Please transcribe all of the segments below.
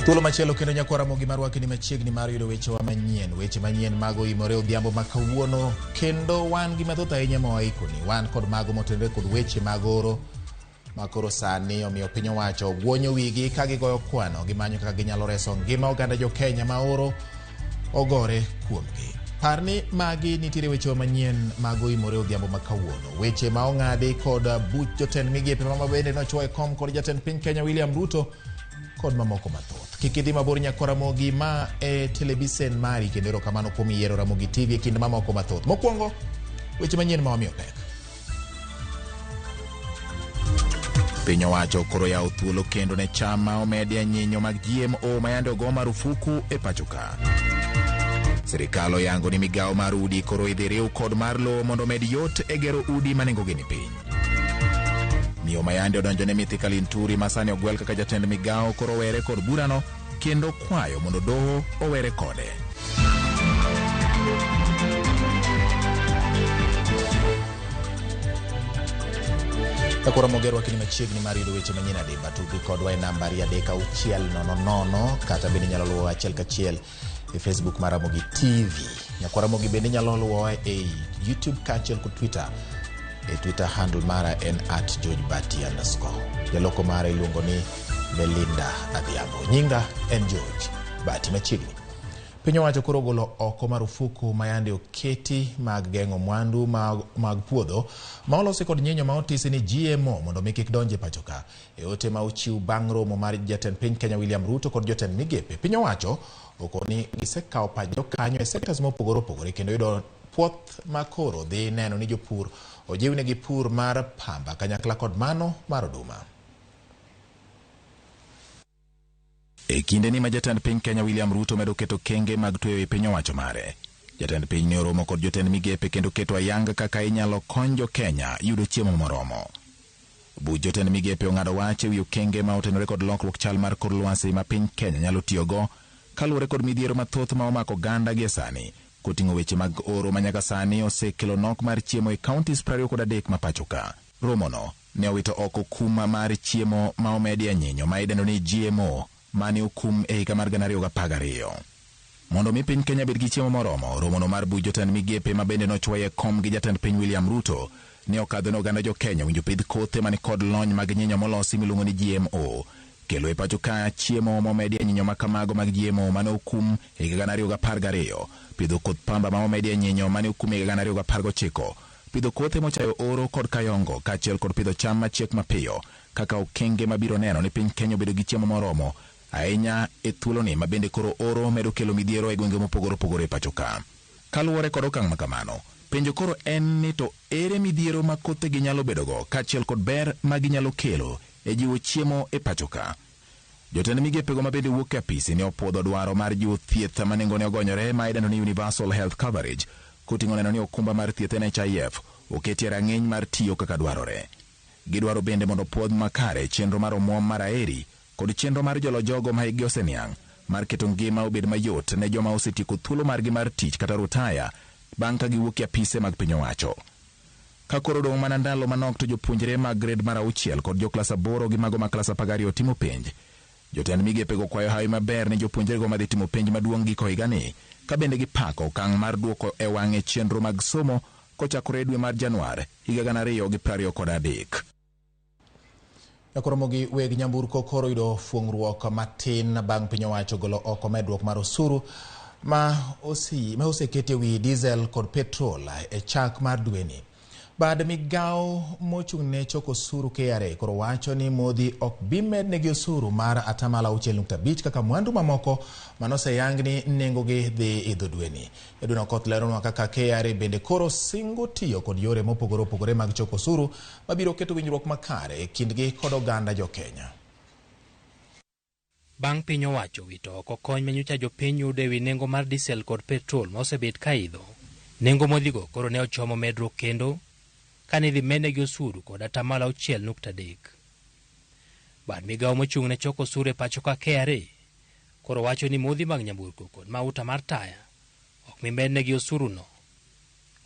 Thuolo machielo kendo nyako Ramogi marwaki ni machiegni mar yudo weche wa manyien. Weche manyien mag Oimore odhiambo makawuono kendo wan gi mathoth ahinya mawaikoni. Wan kod mago motenore kod weche mag oro makoro sani omiyo piny owacho guonyo wigi ka gigoyo kwano gimanyo kaka ginyalo reso ngima oganda jo Kenya ma oro ogore kuomgi. Parni magi nitiere weche wa manyien mag Oimore odhiambo makawuono. Weche ma ong'adi kod buch jotend migepe ma bende nochwoe kom kod jatend piny Kenya William Ruto kod mamoko mathoth. Kik idhi mabor nyako Ramogi ma e televisen mari kendo erokamano kuom yiero Ramogi TV e kind mamoko mathoth. Mokwongo weche manyien ma wamiyo pek. Piny owacho koro yawo thuolo kendo ne cham ma omedi nyinyo mag GMO ma yande ogo marufuku e pacho ka. Sirikal oyango ni migawo mar udi koro idhi riw kod mar lowo mondo med yot e gero udi ma nengogi ni piny. Miyo mayande odonjone Mithika Linturi masani ogwel kaka jatend migawo koro were kod burano kendo kwayo mondo doho owere kode. Takora mogerwa kini machiegni mar yudo weche manyien adimba tudri kodwa e nambari 3600 kata bende nyalo luwo achiel kachiel e Facebook mar Ramogi TV. Nyakwa Ramogi bende nyalo luwo e YouTube kachiel kod Twitter. E Twitter handle mara en @georgebati_. Jaloko mara iluongo ni Belinda Adhiambo. Nyinga en George Bati machiegni. Piny owacho koro golo oko marufuku mayande oketi mag geng'o mwandu mag puodho ma olosi kod nyinyo ma otisi ni GMO mondo mi kik donje pacho ka. E ote ma ochiw bang' romo mar jatend piny Kenya William Ruto kod jotend migepe, piny owacho okoni gisekawo pajo kanyo e sektas mopogore opogore kendo yudo puoth makoro dhi neno ni jopur ojiwnegi pur mar pamba kanyakla kod mano mar oduma. E kinde ni ma jatend piny Kenya William Ruto medo keto kenge mag tweyo e piny owacho mare, jatend piny ne oromo kod jotend migepe kendo keto ayanga kaka inyalo kony jo Kenya yudo chiemo moromo. Buch jotend migepe ong'ado wach ewi okenge ma otenore kod lokruok chal mar kor lwasi ma piny Kenya nyalo tiyogo kaluwore kod midhiero mathoth ma omako oganda gie sani, koting'o weche mag oro manyaka sani osekelo nok mar chiemo e kauntis 23 ma pacho ka. Romono ne owito oko kuma mar chiemo ma omedi nyinyo ma idendo ni GMO mane okum e higa mar 2012. Mondo mi piny Kenya bed gi chiemo moromo, romono mar buch jotend migepe ma bende nochwoye kom gi jatend piny William Ruto ne okadho ne oganda jo Kenya winjo pidh kothe mani kod lony mag nyinyo molosi miluongo ni GMO. Kelo e pacho ka chiemo momedi nyinyo makamago mag GMO mane okum e higa 2012, pidho koth pamba ma omedi nyinyo mane okum e higa 2019, pidho kothe mochayo oro kod kayongo kaachiel kod pidho cham machiek mapiyo kaka okenge mabiro neno ni piny Kenya obedo gi chiemo moromo ahinya e thuoloni ma bende koro oro medo kelo midhiero e gwenge mopogore opogore e pacho ka. Kaluwore kod okang' makamano, penjo koro en ni to ere midhiero ma kothegi nyalo bedogo kaachiel kod ber ma ginyalo kelo e jiwo chiemo e pacho ka. Jotend migepego ma bende wuok e apisi ne opuodho dwaro mar jiwo thieth ma nengone ogonyore ma idendo ni Universal Health Coverage, koting'o neno ni okumba mar thieth NHIF oketie rang'iny mar tiyo kaka dwarore. Gidwaro bende mondo puodh makare chenro mar omwom mar aheri kod chenro mar jolo jogo ma higi oseniang' mar keto ngima obed mayot ne joma osetieko thuolo margi mar tich kata rutaya bang' ka giwuok e apise mag piny owacho. Ka koro dong' mana ndalo manok to jopuonjre mag grade mar 6 kod jo klas 8 gi mago ma klas 12 timo penj, jotend migepego kwayo hawi maber ne jopuonjrego madhi timo penj maduong' giko higani, ka bende gipako okang' mar duoko e wang'e chenro mag somo kochakore dwe mar Januar higa 2023. Ramogi weg nyamburko koro yudo fuong'ruok matin bang' piny owacho golo oko medruok mar osuru ma osekete wi diesel kod petrol e chak mar dweni. Bad migawo mochung'ne choko osuru KRA koro wacho ni modhi ok bi mednegi osuru mar 6.5 kaka mwandu mamoko manoseyang ni nengogi dhi idho dweni. Edwina Koth leronwa kaka KRA bende koro singo tiyo kod yore mopogore opogore mag choko osuru mabiro keto winjruok makare e kindgi kod oganda jo Kenya. Bang' piny owacho wito oko kony manyocha jopiny yudo ewi nengo mar diesel kod petrol ma osebet ka idho, nengo modhigo koro ne ochomo medruok kendo kane dhi mednegi osuru kod 6.3. Bad migawo mochung'ne choko osuru e pacho ka KRA koro wacho ni modhi mag nyamburko kod mauta mar taya ok mi mednegi osuruno,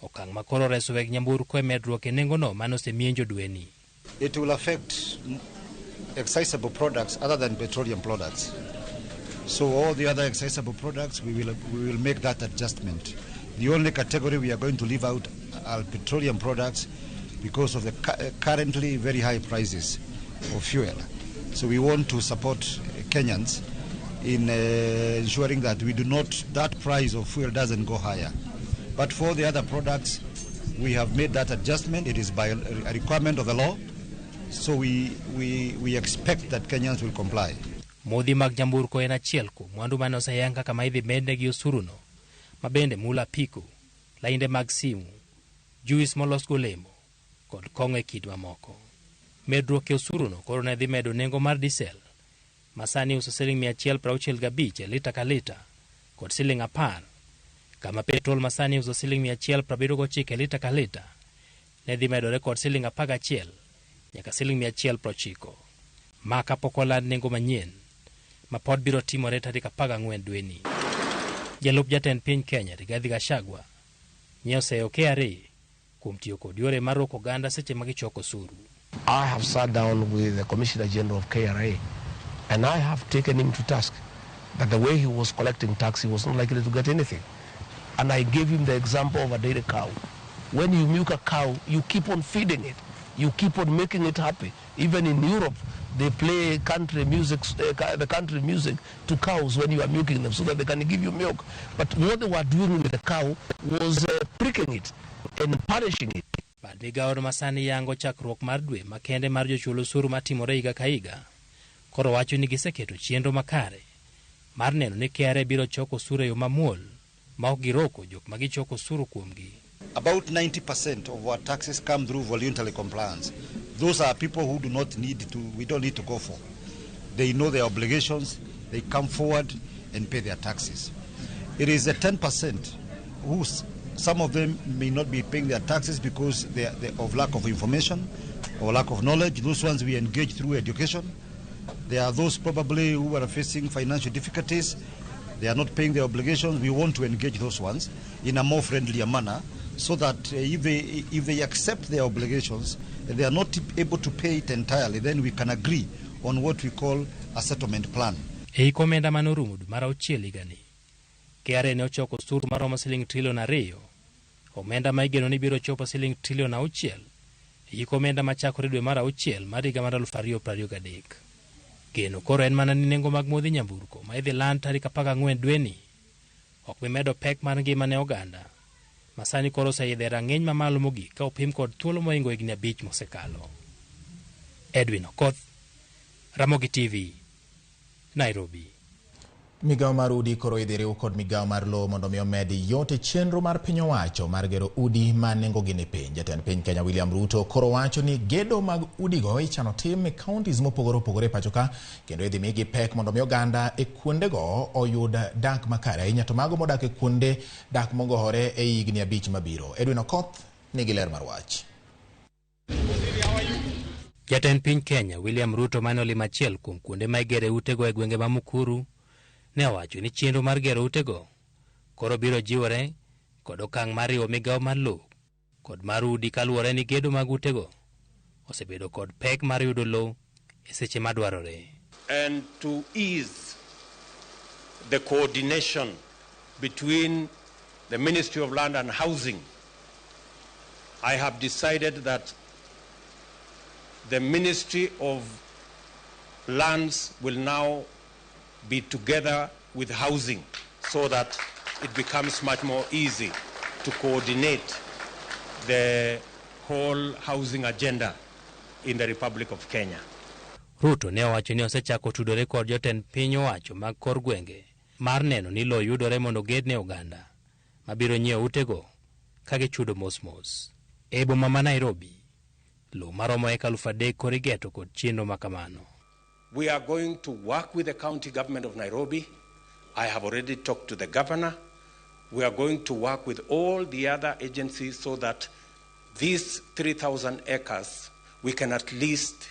okang' ma koro reso weg nyamburko e medruok e nengono manosemienjo dweni. It will affect accessible products other than petroleum products. So all the other accessible products, we will make that adjustment. The only category we are going to leave out are petroleum products because of the currently very high prices of fuel. So we want to support Kenyans in ensuring that that price of fuel doesn't go higher. But for the other products, we have made that adjustment. It is by a requirement of the law. So we expect that Kenyans will comply. Modhi mag jamburko en achiel kuom mwandu mane oseyang kaka ma idhi mednegi osuruno, mabende mula piko, lainde mag simu, juis molos golemo, kod kong'o e kit mamoko. Medruok e osuruno koro ne dhi medo nengo mar diesel, masani uso $165 e lita ka lita, kod $10, kama petrol masani uso $179 e lita ka lita, ne dhi medore kod $11 nyaka $190. Ma kapok oland nengo manyien, ma pod biro timore tarik 14 dweni. Jalup jatend piny Kenya, Rigathi Gachagua, nye oseyo KRA kuom tiyo kod yore mar rwako oganda seche ma gichoko osuru. I have sat down with the Commissioner General of KRA and I have taken him to task that the way he was collecting tax, he was not likely to get anything. And I gave him the example of a dairy cow. When you milk a cow, you keep on feeding it. You keep on making it happy. Even in Europe, they play country music to cows when you are milking them so that they can give you milk. But what they were doing with the cow was pricking it and punishing it. Bad migawo masani yango chakruok mar dwe makende mar jochul osuru matimore higa ka higa, koro wacho ni giseketo chenro makare mar neno ni KRA biro choko osuru e yo mamuol ma ok giroko jok ma gichoko osuru kuomgi. About 90% of our taxes come through voluntary compliance. Those are people who we don't need to go for. They know their obligations, they come forward and pay their taxes. It is the 10% who some of them may not be paying their taxes because they of lack of information or lack of knowledge. Those ones we engage through education. There are those probably who are facing financial difficulties. They are not paying their obligations. We want to engage those ones in a more friendlier manner so that if they accept their obligations, they are not able to pay it entirely, then we can agree on what we call a settlement plan. Ei komenda manorumo mara uchiel gani. KRA ne ochoko osuru maromo $2 trillion. Omenda ma igeno ni biro chopo $6 trillion. Ei komenda machakore dwe mar auchiel mar higa mar 2023. Geno koro en mana ni nengo mag modhi nyamburko ma idhi land tarik 14 dweni ok bi medo pek mar ngima ne oganda. Masani koro oseidho rang'iny mamalo mogik ka opim kod thuolo moingo higni 5 mosekalo. Edwin Okoth, Ramogi TV, Nairobi. Migawo mar udi koro idhi riw kod migawo mar lowo mondo mi omedi yote chenro mar piny owacho mar gero udi ma nengogi ni piny. Jatend piny Kenya William Ruto koro wacho ni gedo mag udigo ichano tim e counties mopogore opogore pacho ka, kendo idhi migi pek mondo mi oganda e kuondego oyud dak makare ahinya to mago modak e kuonde dak mogore e higni 5 mabiro. Edwin Okoth nigi ler mar wach. Jatend piny Kenya William Ruto mane olimo achiel kuom kuonde ma igere utego e gwenge ma Mukuru ne owacho ni chenro mar gero utego koro biro jiwore kod okang' mar riwo migawo mar lowo kod mar udi kaluwore ni gedo mag utego osebedo kod pek mar yudo lowo e seche madwarore. And to ease the coordination between the Ministry of Land and Housing, I have decided that the Ministry of Lands will now be together with housing so that it becomes much more easy to coordinate the whole housing agenda in the Republic of Kenya. Ruto ne owacho ni osechako tudore kod jotend piny owacho mag kor gwenge mar neno ni lowo yudore mondo gedne oganda mabiro nyiewo utego ka gichudo mos. E boma ma Nairobi, lowo maromo eka 3,000 koro igeto kod chenro makamano. We are going to work with the county government of Nairobi. I have already talked to the governor. We are going to work with all the other agencies so that these 3,000 acres, we can at least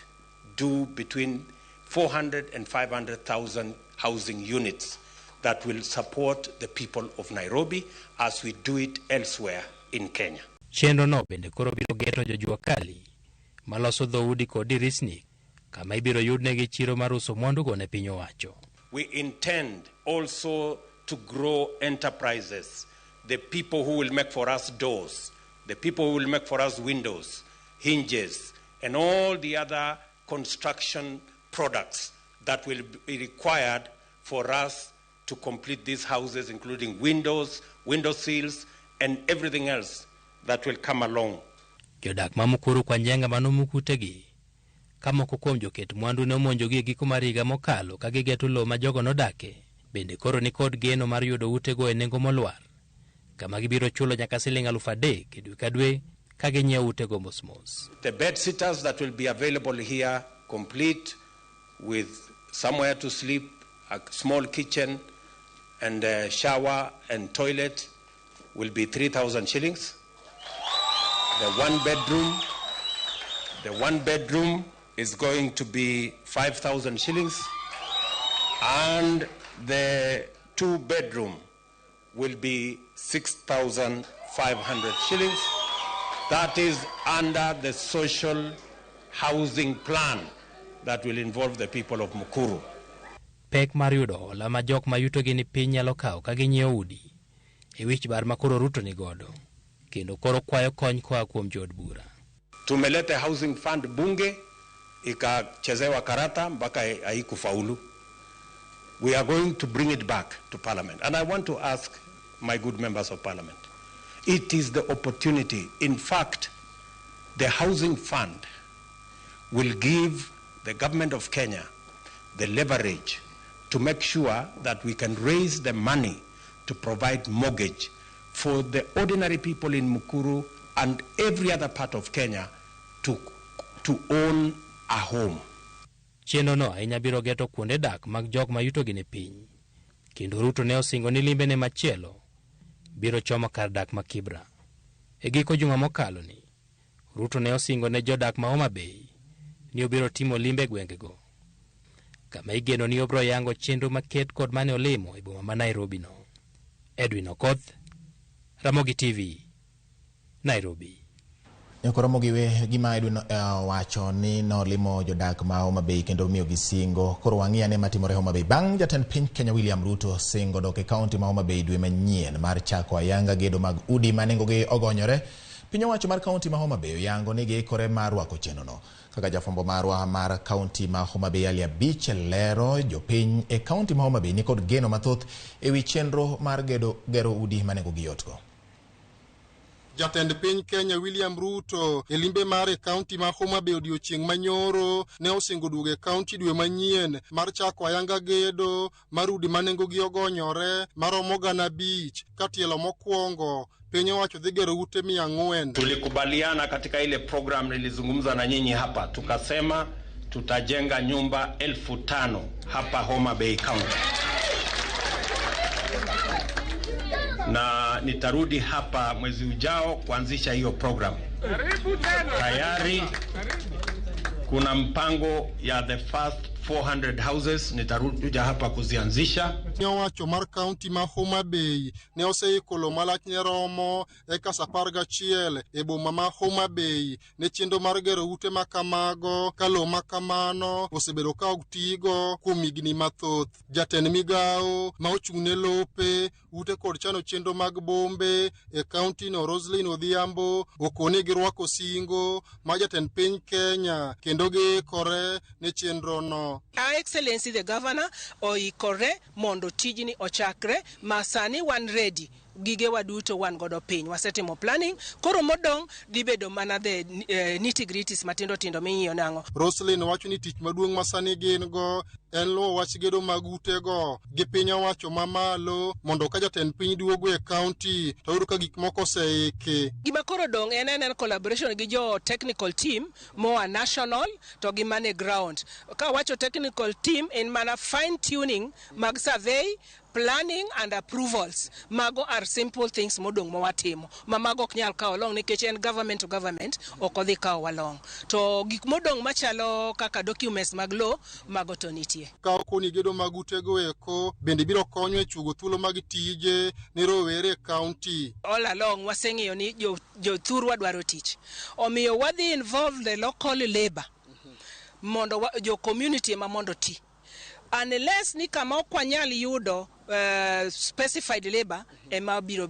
do between 400 and 500,000 housing units that will support the people of Nairobi as we do it elsewhere in Kenya. Chenro no bende koro biro geto jojua kali maloso dhoudi kod dirisni kama ibiro yudnegi chiro mar uso mwandugo ne piny owacho. we intend also to grow enterprises, the people who will make for us doors, the people who will make for us windows, hinges, and all the other construction products that will be required for us to complete these houses, including windows, window sills, and everything else that will come along. Jodak ma Mukuru kwa njenga manomukutegi kamoko kuom joket mwandu ne omonjogi e giko mar higa mokalo ka gigeto lowo ma jogo nodake. Bende koro ni kod geno mar yudo utego e nengo molwar, kama gibiro chulo nyaka siling 3,000 e dwe ka dwe ka ginyiewo utego mos. The bed sitters that will be available here, complete with somewhere to sleep, a small kitchen, and a shower and toilet, will be 3,000 shillings. The one bedroom is going to be 5,000 shillings, and the 2 bedroom will be 6,500 shillings. That is under the social housing plan that will involve the people of Mukuru. Pek mar yudo hola ma jok ma yutogi ni piny nyalo kawo ka ginyiewo udi e wich bar ma koro Ruto ni godo, kendo koro kwayo kony koa kuom jood bura. Tumeleta housing fund bunge ikachezewa karata mpaka haikufaulu. We are going to bring it back to parliament, and I want to ask my good members of parliament, it is the opportunity. In fact, the housing fund will give the government of Kenya the leverage to make sure that we can raise the money to provide mortgage for the ordinary people in Mukuru and every other part of Kenya to own a home. Chenro no ahinya biro geto kuonde dak mag jok ma yutogi ni piny, kendo Ruto ne osingo ni limbe ne machielo biro chomo kar dak ma Kibra. E giko juma mokalo ni, Ruto ne osingo ne jodak ma Homa Bay ni obiro timo limbe gwengego, kama igeno ni obro yango chenro maket kod mane olimo e boma ma Nairobi no. Edwin Okoth, Ramogi TV, Nairobi. Ramogi we gima Edwin wacho ni nolimo jodak ma Homa Bay kendo miyo gisingo. Koro wang'ia ne matimore Homa Bay bang' jatend piny Kenya William Ruto singo dok e kaunti ma Homa Bay dwe manyien mar chako ayanga gedo mag udi ma nengogi ogonyore. Piny owacho mar kaunti ma Homa Bay yango ni giikore mar rwako chenrono. Kaka jafwambo marwa mar kaunti ma Homa Bay Ali Abich lero, jopiny e kaunti ma Homa Bay ni kod geno mathoth e wi chenro mar gero udi ma nengogi yotgo. Jatend piny Kenya William Ruto e limbe mare kaunti ma Homa Bay odiochieng' manyoro ne osingo duogo kaunti dwe manyien mar chako ayanga gedo mar udi ma nengogi ogonyore maromo 5,000 katielo mokwongo piny owacho dhi gero ute 400. Tulikubaliana katika ile program nilizungumza na nyinyi hapa, tukasema tutajenga nyumba 5,000 hapa Homa Bay County. Na nitarudi hapa mwezi ujao kuanzisha hiyo program. Tayari kuna mpango ya the first 400 houses nitaruja hapa kuzianzisha. Owacho mar kaunti ma Homa Bay ne oseikolo malach ne romo eka 11 e boma ma Homa Bay ne chenro mar gero ute makamago kalo makamano osebedo ka otigo kuom higni mathoth. Jatend migao ma ochung'ne lope ute kod chano chenro mag bombe e kaunti no Roslyn Odhiambo okone gi rwako singo ma jatend piny Kenya kendo giikore ne chenro no. Her Excellency the Governor oikore mondo tijni ochakre, masani wan ready, gige waduto wan godo piny, wasetimo planning, koro modong dibedo mana the nitty-gritties matindo tindo ming'iyo nango. Roslyn wacho ni tich maduong' masani gin go en luwo wach gedo mag utego gi piny owacho mamalo mondo ka jatend piny duogo e kaunti to yudo ka gik moko oseiki. Gima koro dong en collaboration gi jo technical team moa national to gi mane ground. Ka wacho technical team en mana fine tuning mag survey, planning and approvals. Mago are simple things modong mawatimo. Mago ok nyal kawo long nikech en government to government ok odhi kawo walong. To gik modong machalo kaka documents mag law mago to nitie. Ka okoni gedo mag utego eko bende biro konyo e chugo thuolo mag tije ne rowere county. All along waseng'iyo ni jo thurwa dwaro tich. Omiyo wadhi involve the local labor mondo jo community ma mondo ti. unless ni kama okwanyal yudo specified labor ema biro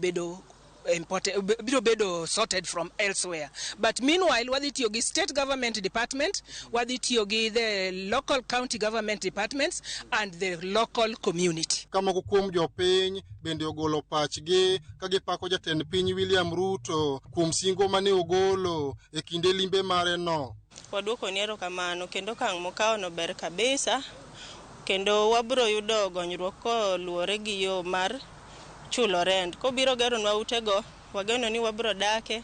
bedo sorted from elsewhere. But meanwhile, wadhi tiyo gi state government department, wadhi tiyo gi the local county government departments and the local community. Kama kuom jopiny bende ogolo pachgi ka gipako jatend piny William Ruto kuom singo mane ogolo e kinde limbe mare no. Waduoko ni erokamano kendo kang' mokawo no ber kabisa, kendo wabro yudo gonyruok koluwore gi yo mar chulo rent. Kobiro geronwa utego, wageno ni wabro dake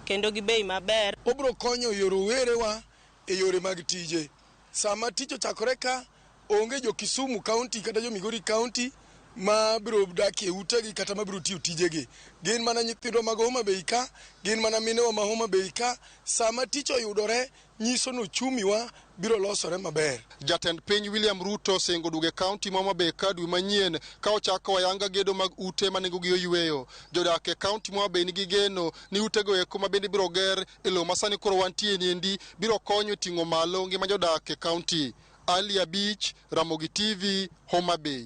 kendo gi bei maber. Obro konyo yoro werewa e yore mag tije. Sama tich ochakore ka, onge jo Kisumu County kata jo Migori County ma biro dakie utegi kata ma biro tiyo tijegi. Gin mana nyithindo mag Homa Bay ka, gin mana minewa ma Homa Bay ka. Sama tich oyudore, nyiso no chumiwa biro losore maber. Jatend piny William Ruto sengo duge county Homa Bay ka dwe manyien ka ochako ayanga gedo mag ute manengo gi oyweyo. Jodak e county Homa Bay nigi geno ni utego eko ma bende biro ger e lo masani koro wantie niendi biro konyo ting'o malo ngima jodak e county. Ali Beach, Ramogi TV, Homa Bay.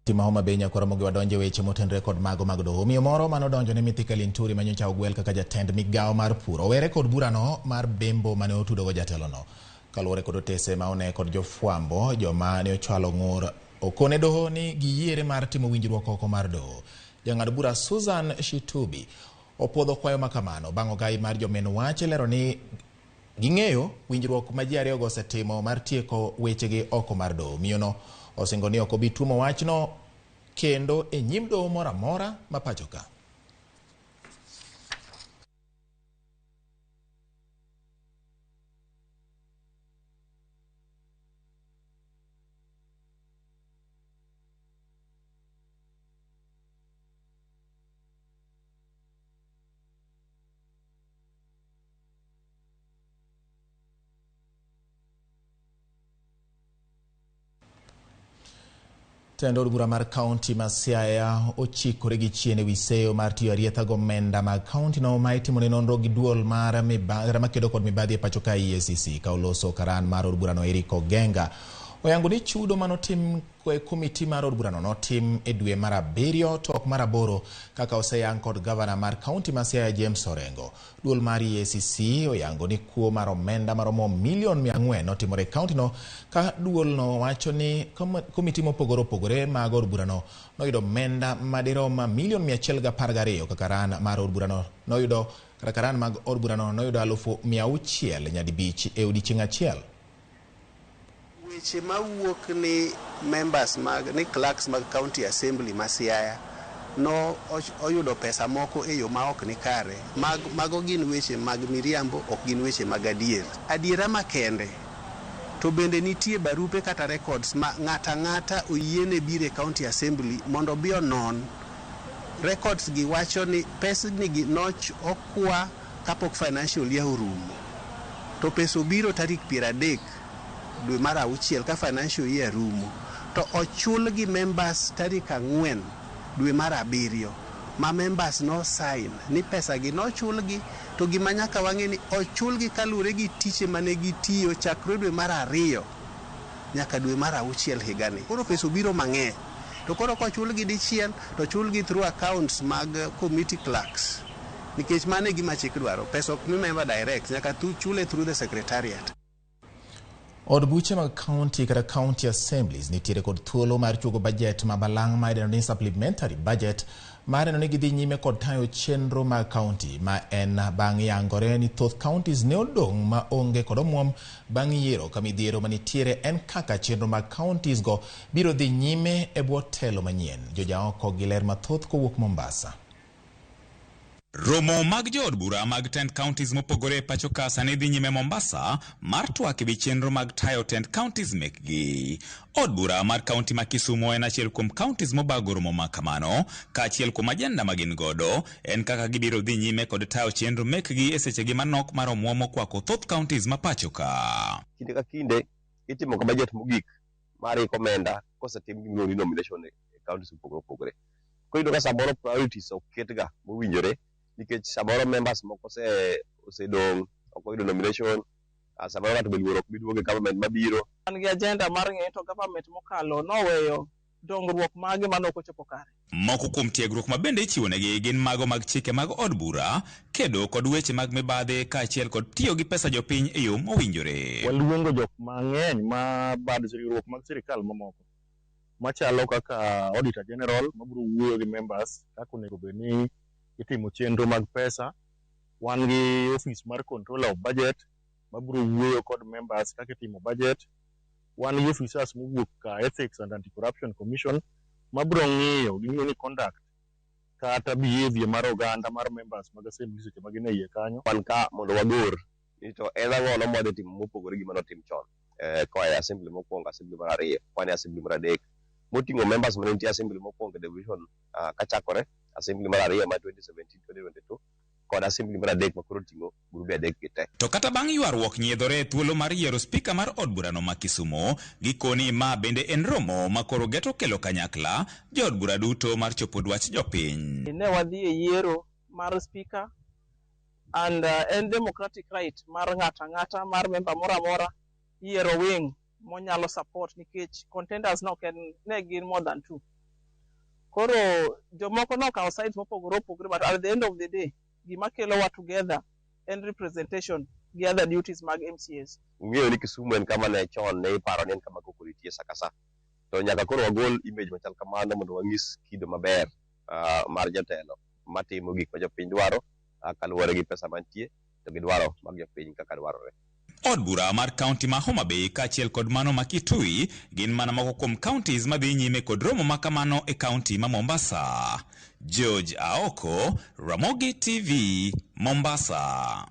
Tima Homa Bay nyakoro Ramogi wadonje weche motenre kod mago mag doho. Miyo moro manodonjo ne Mithika Linturi manyocha ogwel kaka jatend migawo mar pur. Owere kod burano mar bembo mane otudogo jatelono. Kaluwore kod otese ma one kod jofwambo, joma ne ochwalo ng'ur okone doho ni giyiere mar timo winjruok oko mar doho. Jang'ad bura Susan Shitubi opwodho kwayo makamano bang' ogai mar jomen wach lero ni ging'eyo winjruok ma ji ariyogo osetimo mar tieko wechegi oko mar doho. Miyono osingo ni ok obi tuomo wachno kendo e nyim doho moro amora ma pacho ka. Tendo od bura mar kaunti ma Siaya ochikore gi chiene wiseyo mar tiyo arietha gomenda mag kaunti no ma itimo ne nonro gi duol mar makedo kod mibadhi e pacho ka EACC ka oloso karan mar od bura no Eric Ogenga oyango ni chudo manotim komiti mar od bura no notim e dwe mar 7 to ok mar 8 kaka oseyang kod gavana mar kaunti ma Siaya James Orengo. Duol mar EACC oyango ni kuo mar omenda maromo milion 400 notimore kaunti no ka duol no wacho ni komiti mopogore opogore mag od bura no noyudo omenda madirom milion 112 kaka ran mar od bura no noyudo kaka ran mag od bura no noyudo 600 nyadi bich e odiechieng' achiel. Weche mawuok ni members ni clerks mag county assembly ma Siaya no oyudo pesa moko e yo ma ok ni kare. Mago gin weche mag miriambo, ok gin weche mag adier. Adiera makende to bende nitie barupe kata records ma ng'ata oyiene bire county assembly mondo bi onon. Records gi wacho ni pesa ni gi noch okwa kapok financial year orumo. To pesa obiro tarik 30 dwe mar 6 ka financial year rumo, to ochul gi members tarik 4 dwe mar 7 ma members no sign ni pesa gi no chul gi, to gima nyaka wang'e ni ochul gi kalure gi tiche mane gitiyo chakre dwe mar 2 nyaka dwe mar 6 higani. Koro pesa biro mang'eny, to koro kochul gi dichiel to chul gi through accounts mag committee clerks, nikech mane gima chik dwaro. Pesa ok mi member direct, nyaka chule through the secretariat. Od buche mag county kata county assemblies nitiere kod thuolo mar chugo budget ma balang' ma idendo ni supplementary budget mar neno ni gidhi nyime kod tayo chenro mag county ma en bang' yangore ni thoth counties ne odong' ma onge kod omwom bang' yiero ka midhiero manitiere en kaka chenro mag counties go biro dhi nyime e bwo telo manyien. Joja oko gi ler mathoth kowuok Mombasa. Romo mag jood bura mag 10 counties mopogore pacho ka sani dhi nyime Mombasa mar twak ewi chenro mag tayo 10 counties mekgi. Od bura mar county ma Kisumu en achiel kuom counties mobago romo ma kamano, ka achiel kuom ajenda ma gin godo en kaka gibiro dhi nyime kod tayo chenro mekgi e sechegi manok mar omwom okwako thoth counties ma pacho ka. Kinde ka kinde itimo ka budget mogik mar omenda kosetim gimoro ni nomination e counties mopogore opogore. Koyudo ka samoro priorities oketga mowinjore nikech samoro members moko osedong ok oyudo nomination, samoro ng'ato be luoro ok bi duogo e government mabiro. An gi agenda mar ng'eyo to government mokalo noweyo dongruok mage manok ochopo kare. Moko kuom tiegruok ma bende ichiwonegi gin mago mag chike mag od bura, kedo kod weche mag mibadhi kaachiel kod tiyo gi pesa jopiny e yo mowinjore. Waluongo jok mang'eny ma bad riwruok mag sirikal mamoko machalo kaka Auditor General mabiro wuoyo gi members kaka onego bed ni itimo chenro mag pesa. Wan gi office mar Controller of Budget mabiro wuoyo kod members kaka itimo budget. Wan gi officers mowuok ka Ethics and Anti-Corruption Commission mabiro ng'iyo ni conduct kata behavior mar oganda mar members mag assembly seche magin e iye kanyo. Wan ka mondo wagor ni to en ang'o nomode timo mopogore gi manotim chon koa e assembly mokwongo, assembly mar ariyo, wan e assembly mar adek moting'o members mane nitie assembly mokwongo division kachakore assembly mar ariyo ma 2017-2022 kod assembly mar adek makoro ting'o grube adek gite. To kata bang' ywaruok nyiedhore thuolo mar yiero spika mar od burano ma Kisumo, gikoni ma bende en romo makoro geto kelo kanyakla jood bura duto mar chopo dwach jopiny. Ne wadhi e yiero mar spika and en democratic right mar ng'ata mar member moro amora yiero wing monyalo support nikech contenders ne gin more than 2. Koro jomoko nokawo sides mopogore opogore, but at the end of the day gima kelo wa together and representation gi other duties mag MCAs. Ung'eyo ni Kisumu en kama ne chon ne iparo ni en kama koko nitie sakasa. To nyaka koro wagol image machal kamano mondo wang'is kido maber mar jotelo matimo gik ma jopiny dwaro kaluwore gi pesa mantie to gi dwaro mag jopiny kaka dwarore. Od bura mar kaunti ma Homa Bay kaachiel kod mano ma Kitui gin mana moko kuom counties madhi nyime kod romo makamano e kaunti ma Mombasa. George Aoko, Ramogi TV, Mombasa.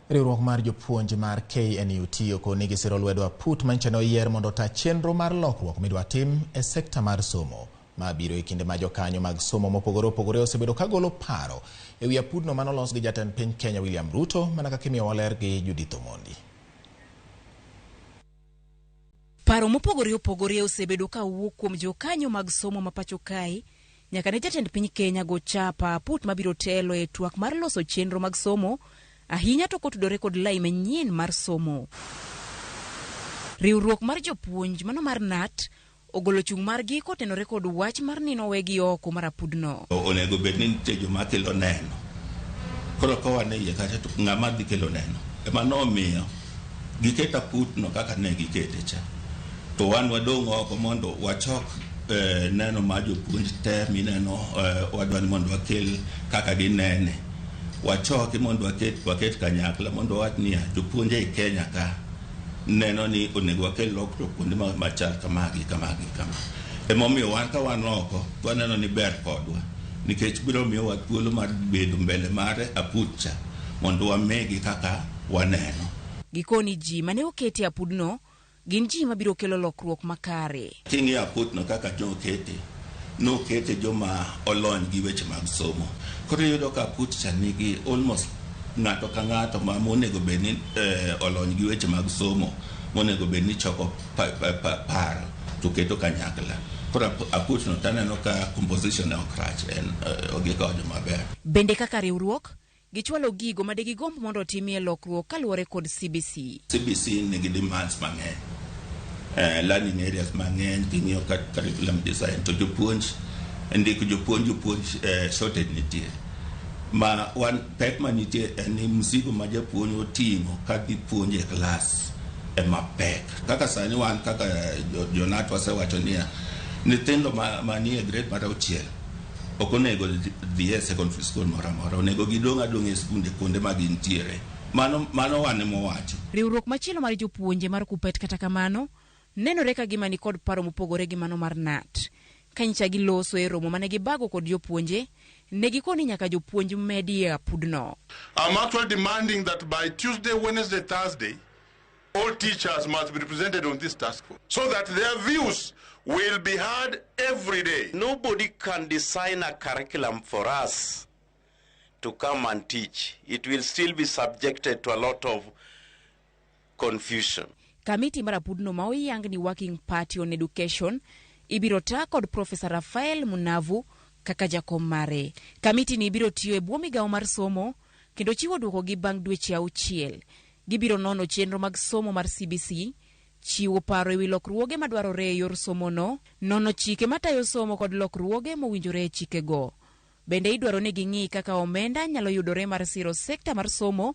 Riwruok mar jopuonj mar KNUT okonegi siro lwedo aput manchano yier mondo ta chenro mar lokruok midwa tim e sekta mar somo. Ma biro e kinde ma jokanyo mag somo mopogore opogore osebedo kagolo paro e wi apudno manolos gi jatend piny Kenya William Ruto mana kaka imiyo waler gi Judith Omondi. Paro mopogore opogore osebedo ka wuok kuom jokanyo mag somo ma pacho kae nyaka ne jatend piny Kenya go chapa aput mabiro telo e twak mar loso chenro mag somo ahinya to kotudore kod lai manyien mar somo. Riwruok mar jopuonj mano mar NAT ogolo chung' margi kotenore kod wach mar nino wegi oko mar apudno. Onego bed ni nitie joma kelo neno. Koro kowane iye kata ng'ama dhi kelo neno. Ema nomiyo giketo apudno kaka ne gikete cha. To wan wadong' oko mondo wachok neno ma jopuonj te mineno wadwani mondo wakel kaka ginene. Wachoki mondo waket kanyakla mondo wach niya jopuonje e Kenya ka neno ni onego wakel lokruok kuonde machal kamagi. Emomiyo wan ka wan oko waneno ni ber kodwa nikech biro miyo wa thuolo mar bedo mbele mare aputcha mondo wamegi kaka waneno. Gikoni ji mane okete apudno gin ji mabiro kelo lokruok makare. Kingi apudno kaka nokete joma olony gi weche mag somo. Koro yudo ka aputcha nigi almost ng'ato ka ng'ato ma monego bed ni olony gi weche mag somo monego bed ni choko paro to keto kanyakla. Koro aputno taneno ka composition ok rach en ogikojo maber. Bende kaka riwruok gichwalo gigo ma degi gombo mondo timie lokruok kaluwore kod CBC. CBC nigi demands mang'eny. Learning areas mang'eny king'iyo curriculum design to jopuonj ndiko jopuonj shortage nitie. Ma wan pek manitie en ni mzigo ma japuonj oting'o ka dhi puonje e klas ema pek. Kaka sani wan kaka jonat wasewacho niya nyithindo manie grade mar 6 ok onego dhi e secondary school moro amora, onego gidong' adong' e skunde kuonde ma gintiere. Mano wan emowacho. Riwruok machielo mar jopuonje mar Kupet kata kamano nenore ka gima ni kod paro mopogore gi mano mar NAT. Kanyicha giloso e romo mane gibago kod jopuonje ne gikoni nyaka jopuonj medi e apudno. I'm actually demanding that by Tuesday, Wednesday, Thursday all teachers must be represented on this task force so that their views will be heard every day. Nobody can design a curriculum for us to come and teach. It will still be subjected to a lot of confusion. Kamiti mar apudno ma oyang ni Working Party on Education ibiro ta kod Professor Rafael Munavu kaka jakom mare. Kamiti ni ibiro tiyo e bwo migawo mar somo kendo chiwo duoko gi bang' dweche 6. Gibiro nono chenro mag somo mar CBC chiwo paro ewi lokruoge madwarore e yor somono, nono chike matayo somo kod lokruoge mowinjore e chikego. Bende idwaro ni ging'i kaka omenda nyalo yudore mar siro sekta mar somo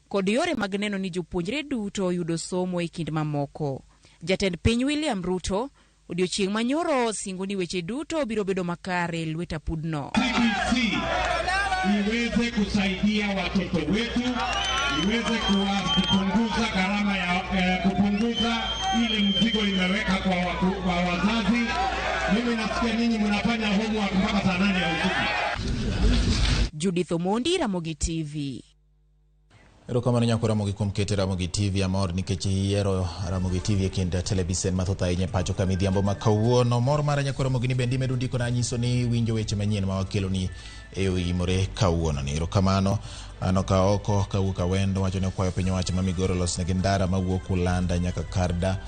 kod yore mag neno ni jopuonjre duto yudo somo e kind mamoko. Jatend piny William Ruto odiochieng' manyoro singo ni weche duto biro bedo makare lwet apudno. CBC iweze kusaidia watoto wetu, iweze kupunguza gharama ya kupunguza ile mzigo imeweka kwa wazazi. Mimi nasikia ninyi mnafanya homework mpaka saa 8 ya usiku. Judith Omondi, Ramogi TV. Erokamano nyako Ramogi kuom kete Ramogi TV amor nikech yiero Ramogi TV e kind televisen mathoth ahinya pacho ka midhiambo ma kawuono. Mor mar nyako Ramogi ni bende medo ndiko na nyiso ni winjo weche manyien ma wakelo ni e Oimore kawuono ni. Erokamano ano ka oko kawuok awendo wacho ni kwayo piny owacho ma Migoro los ne ndara mawuok Ulanda nyaka Karda.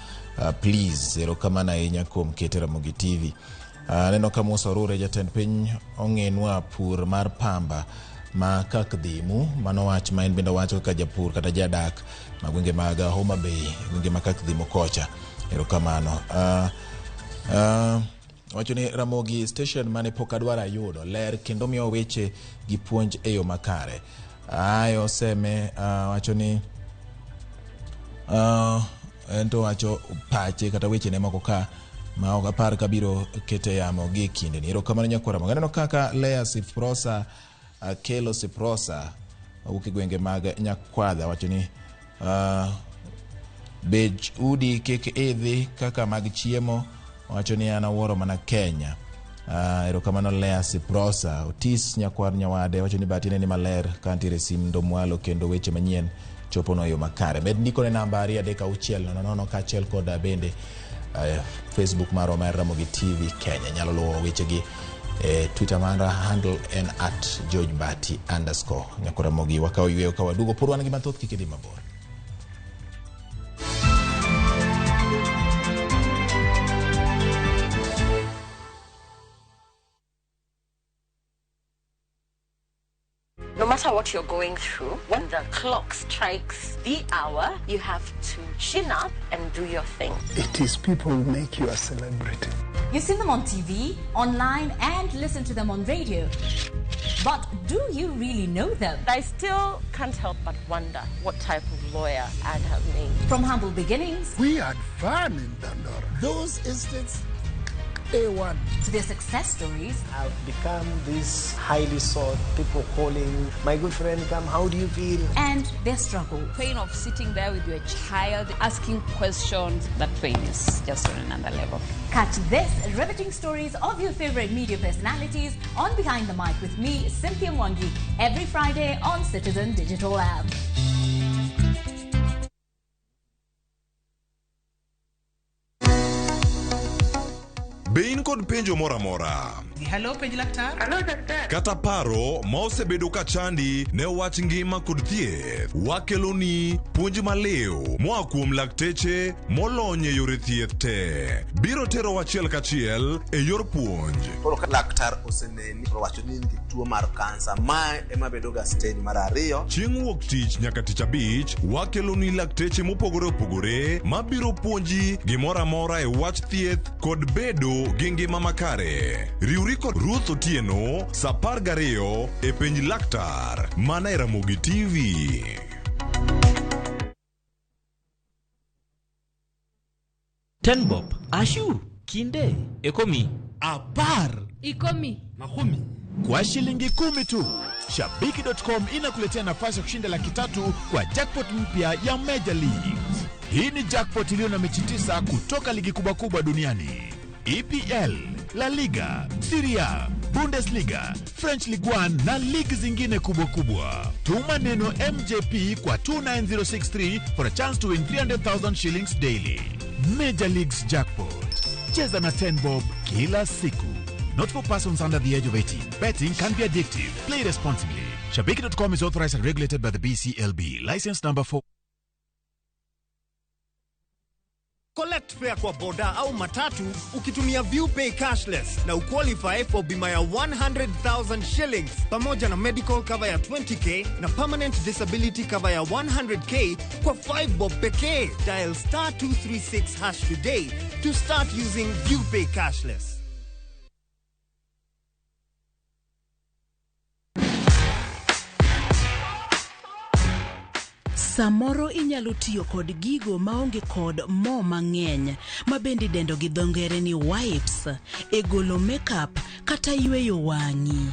Please erokamano ahinya kuom kete Ramogi TV. Neno ka Musa Orure jatend piny ong'enwa pur mar pamba ma Kakdhimu, mano wach ma en bende wacho ka japur kata jadak magwenge mag Homa Bay, gwenge ma Kakdhimu kocha. Erokamano. Wacho ni Ramogi station mane pok adwara yudo ler kendo miyo weche gi puonj e yo makare. Ayo seme wacho ni ento wacho pache kata weche ne moko ka ma ok apar kabiro kete yamo gi kinde ni. Erokamano nyakwara magano kaka Lea Siprosa Kelo Siprosa wuok gwenge mag Nyakwadha wacho ni bej udi kek idhi kaka mag chiemo wacho ni ana wuoro mana Kenya. Erokamano Lea Siprosa. Otis Nyakwar Nyawade wacho ni batine ni maler kantire sim ndo mwalo kendo weche manyien chopo no yo makare. Med ndiko ne namba 360 kachiel kod bende Facebook maro mar Ramogi TV Kenya. Nyalo luwo weche gi Twitter mara handle en @georgebati_. Nyako Ramogi wakao yweyo ka wadugo purwan gi mathoth kikidhi mabor. No matter what you're going through, when the clock strikes the hour, you have to chin up and do your thing. It is people who make you a celebrity. You see them on TV, online, and listen to them on radio. But do you really know them? I still can't help but wonder what type of lawyer I'd have made. From humble beginnings, we had fun in Dandora. Those estates, A1. To their success stories. I've become this highly sought, people calling, my good friend, come, how do you feel? And their struggle. Pain of sitting there with your child, asking questions, that pain is just on another level. Catch this riveting stories of your favorite media personalities on Behind the Mic with me, Cynthia Mwangi, every Friday on Citizen Digital app. Bein kod penjo mora mora. Hello, penj laktar. Hello, daktar. Kata paro ma osebedo ka chandi ne wach ngima kod thieth. Wakeloni puonj maliw moa kuom lakteche molony e yore thieth te. Biro tero wachiel kachiel e yor puonj. Koro laktar oseneni wacho ni nigi tuo mar kansa ma ema bedo ga stage mar 2. Chieng' wuok tich nyaka tich abich wakeloni lakteche mopogore opogore ma biro puonji gimora mora e wach thieth kod bedo gi ngima makare. Riwri kod Ruth Otieno saa 12 e penj laktar mana e Ramogi TV. Tenbop ashu kinde ekomi apar ikomi makumi kwa shilingi 10 tu. Shabiki.com inakuletea nafasi ya kushinda $300,000 kwa jackpot mpya ya Major Leagues. Hii ni jackpot iliyo na mechi 9 kutoka ligi kubwa duniani: EPL, La Liga, Serie A, Bundesliga, French Ligue 1 na ligi zingine kubwa. Tuma neno MJP kwa 29063 for a chance to win 300,000 shillings daily. Major Leagues Jackpot. Cheza na Tenbob kila siku. Not for persons under the age of 18. Betting can be addictive. Play responsibly. Shabiki.com is authorized and regulated by the BCLB. License number 4. Collect direct fare kwa boda au matatu ukitumia ViewPay cashless na uqualify for bima ya 100,000 shillings pamoja na medical cover ya 20k na permanent disability cover ya 100k kwa 5 bob pekee. Dial *236# today to start using ViewPay cashless. Samoro inyalo tiyo kod gigo maonge kod mo mang'eny ma bende dendo gi dho ngere ni wipes e golo makeup kata yweyo wang'i.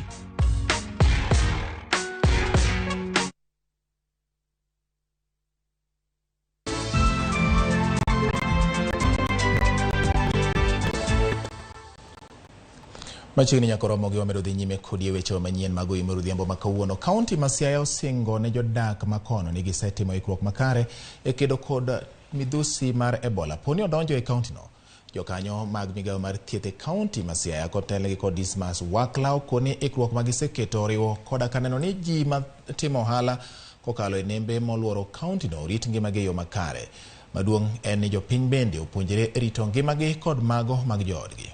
Machiegni nyaka Ramogi wamedo dhi nyime kodi weche manyien mag Oimore odhiambo ma kawuono. Kaunti ma Siaya osingo ne jodak makono ni gisetimo ikruok makare e kedo kod midhusi mar Ebola. Poni odonjo e kaunti no. Jokanyo mag migawo mar thieth e kaunti ma Siaya kotelegi kod Dismas Waklau koni ikruok ma giseketo riwo koda kaneno ni ji matimo ohala kokalo e nembe moluoro kaunti no rit ngimagi e yo makare. Maduong' en ni jopiny bende opuonjore rito ngimagi kod mago mag joodgi.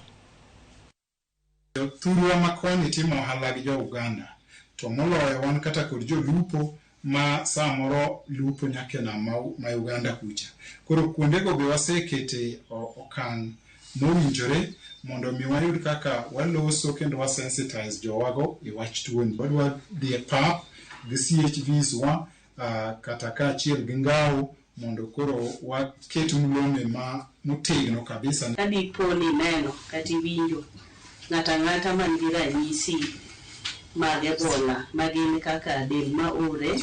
Thurwa makoni timo ohala gi jo Uganda to moloyo wan kata kod jolupo ma samoro lupo nyaka na ma Uganda kucha. Koro kuondego be wasekete okang' mowinjore mondo mi wayud kaka waloso kendo wasensitize jowago e wach tuoni. Wadwa dhi e pap gi CHVs wa kata ka achiel gi ngao mondo koro waket mlome ma motegno kabisa. Kadiponi neno kati winjo ng'ata man gi ranyisi mag Ebola magin kaka del ma ure,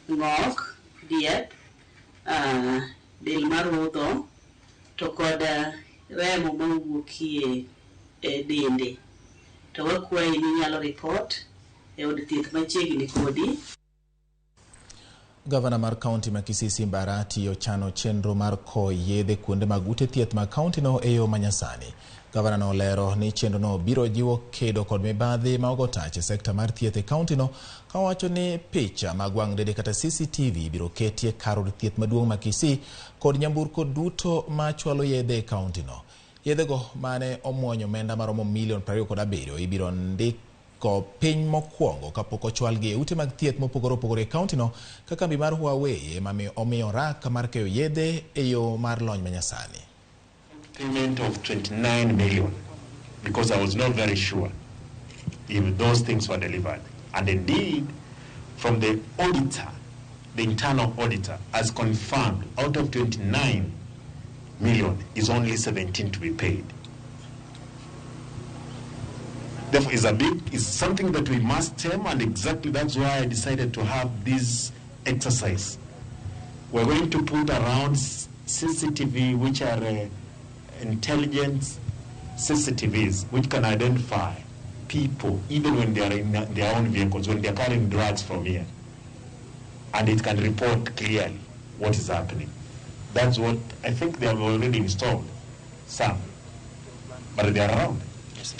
ng'ok, diep, del marudho to kod remo mawuokie e dende, to wakwayi ni nyalo report e od thieth machiegni kodi. Gavana mar kaunti ma Kisii Mbarati ochano chenro mar kowo yedhe kuonde mag ute thieth mag kaunti no e yo manyasani. Gavana no olero ni chenro no biro jiwo kedo kod mibadhi ma ogo tach e sekta mar thieth e kaunti no, ka wacho ni picha mag wang' dede kata CCTV biro ketie kar od thieth maduong' ma Kisii kod nyamburko duto ma chwalo yedhe e kaunti no. Yedhego mane omuonyo omenda maromo milion 27 ibiro ndiko piny mokwongo kapok ochwalgi e ute mag thieth mopogore opogore e kaunti no, ka kambi mar Huawei ema omiyo rak mar keyo yedhe e yo mar lony manyasani. Payment of 29 million because I was not very sure if those things were delivered. And indeed, from the auditor, the internal auditor has confirmed out of 29 million is only 17 to be paid. Therefore, it's something that we must tame, and exactly that's why I decided to have this exercise. We're going to put around CCTV, which are intelligence CCTVs, which can identify people even when they are in their own vehicles, when they are carrying drugs from here, and it can report clearly what is happening. That's what I think they have already installed some, but they are around.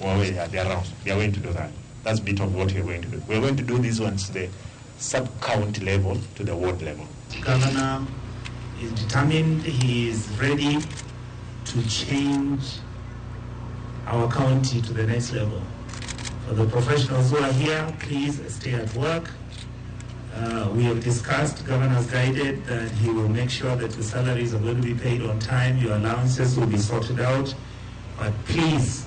Well, yeah, they are around. They are going to do that. That's a bit of what we are going to do. We are going to do these ones to the sub-county level, to the ward level. Governor is determined. He is ready to change our county to the next level. For the professionals who are here, please stay at work. We have discussed, Governor has guided that he will make sure that the salaries are going to be paid on time, your allowances will be sorted out. But please,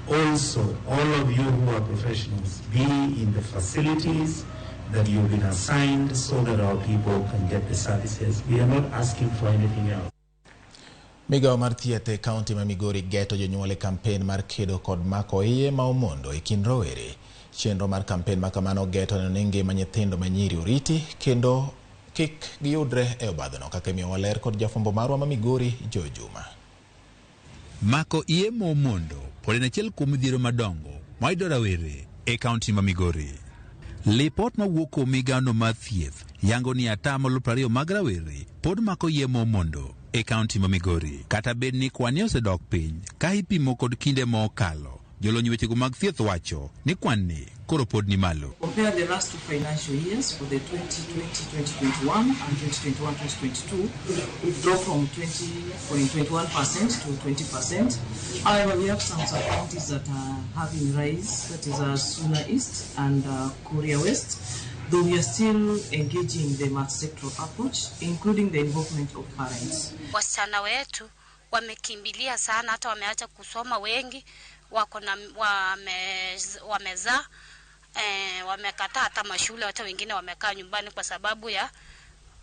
also, all of you who are professionals, be in the facilities that you've been assigned so that our people can get the services. We are not asking for anything else. Migawo mar thieth e kaunti ma Migori geto jonyuol e kampen mar kedo kod mako iye ma omondo e kind rowere. Chenro mar kampen ma kamano geto ni ngima nyithindo manyiri oriti kendo kik giyudre e obadhono, kaka imiyo waler kod jafwambo marwa ma Migori Jojuma. Mako iye ma omondo pod en achiel kuom midhiero madongo mayudo rawere e kaunti ma Migori. Lipot mawuok kuom migawono mar thieth yango ni atamalo 20 mag rawere pod mako iye ma omondo e kaunti ma Migori. Kata bed ni kwan osedok piny ka ipimo kod kinde mokalo, jolony wechego mag thieth wacho ni kwanni koro pod ni malo. Compare the last 2 financial years for the 2020-2021 and 2021-2022, it dropped from 20.21% to 20%. However, we have some sub-counties that are having rise, that is Suna East and Korea West, though we are still engaging the multi-sectoral approach, including the involvement of parents. Wasichana wetu wamekimbilia sana, hata wameacha kusoma, wengi wako na wamezaa, wamekataa hata mashule, hata wengine wamekaa nyumbani kwa sababu ya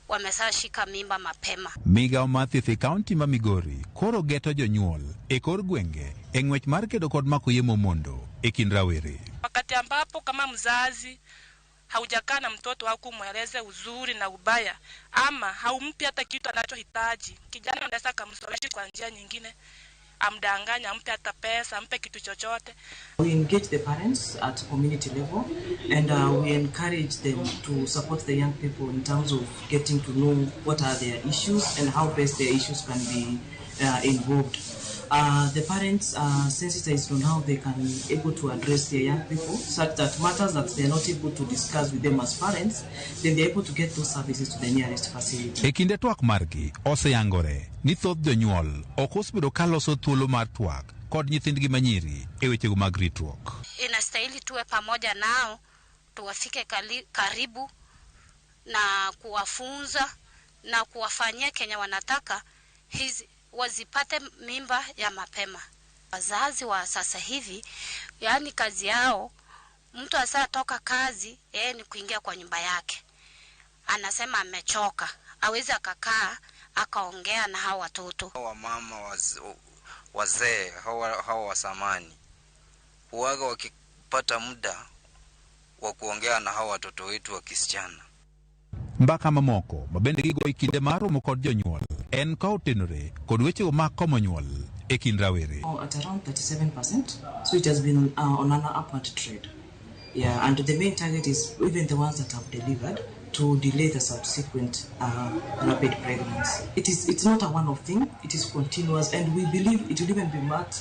wamesashika mimba mapema. Migao mathithi kaunti ma Migori koro geto jonyuol e kor gwenge e ng'wech mar kedo kod mako yemo mondo e kind rawere. Wakati ambapo kama mzazi haujakaa na mtoto wako kumweleze uzuri na ubaya, ama haumpi hata kitu anachohitaji, kijana anaweza kumshawishi kwa njia nyingine, amdanganya, ampe hata pesa, ampe kitu chochote. We engage the parents at community level, and we encourage them to support the young people in terms of getting to know what are their issues and how best their issues can be involved. The parents are sensitized on how they can be able to address their young people, such that matters that they are not able to discuss with them as parents, then they are able to get those services to the nearest facility. E kinde twak margi oseyangore ni thoth jonyuol ok osebedo ka loso thuolo mar twak kod nyithindgi manyiri e wechego mag ritruok. Inastahili tuwe pamoja nao, tuwafike karibu na kuwafunza na kuwafanyia Kenya wanataka hizi wazipate mimba ya mapema. Wazazi wa sasa hivi, yani kazi yao, mtu asatoka kazi, yeye ni kuingia kwa nyumba yake. Anasema amechoka, hawezi akakaa akaongea na hao watoto. Wamama wazee hao wa zamani huaga wakipata muda wa kuongea na hao watoto wetu wa kisichana. Mbaka mamoko mabende gigo ikinde maromo kod jonyuol en ka otenore kod wechego mag komo nyuol e kind rawere. At around 37%, so it has been on an upward trend. Yeah, and the main target is even the ones that have delivered to delay the subsequent rapid pregnancy. It's not a one-off thing, it is continuous, and we believe it will even be